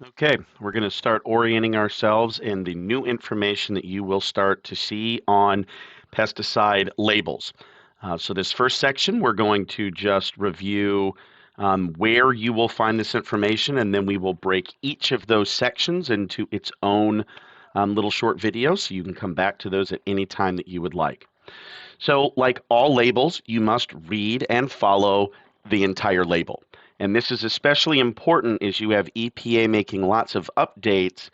Okay, we're going to start orienting ourselves in the new information that you will start to see on pesticide labels. So this first section, we're going to just review where you will find this information, and then we will break each of those sections into its own little short video, so you can come back to those at any time that you would like. So, like all labels, you must read and follow the entire label. And this is especially important as you have EPA making lots of updates.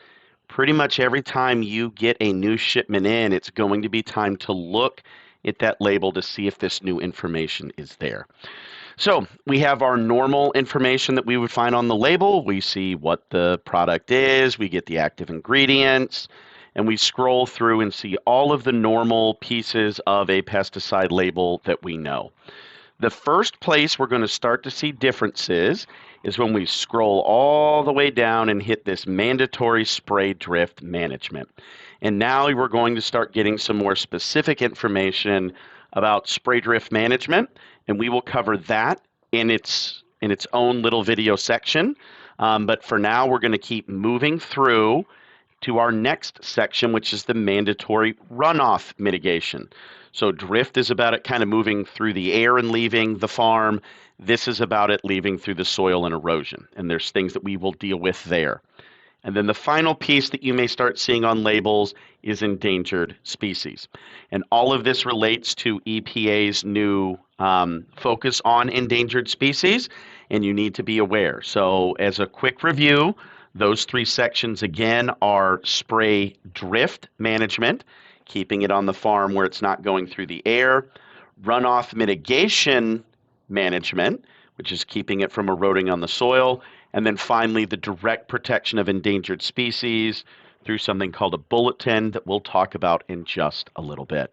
Pretty much every time you get a new shipment in, it's going to be time to look at that label to see if this new information is there. So we have our normal information that we would find on the label. We see what the product is, we get the active ingredients, and we scroll through and see all of the normal pieces of a pesticide label that we know. The first place we're going to start to see differences is when we scroll all the way down and hit this mandatory spray drift management. And now we're going to start getting some more specific information about spray drift management, and we will cover that in its own little video section. But for now, we're going to keep moving through to our next section, which is the mandatory runoff mitigation. So drift is about it kind of moving through the air and leaving the farm. This is about it leaving through the soil and erosion. And there's things that we will deal with there. And then the final piece that you may start seeing on labels is endangered species. And all of this relates to EPA's new focus on endangered species, and you need to be aware. So, as a quick review, those three sections again are spray drift management, keeping it on the farm where it's not going through the air, runoff mitigation management, which is keeping it from eroding on the soil, and then finally the direct protection of endangered species through something called a bulletin that we'll talk about in just a little bit.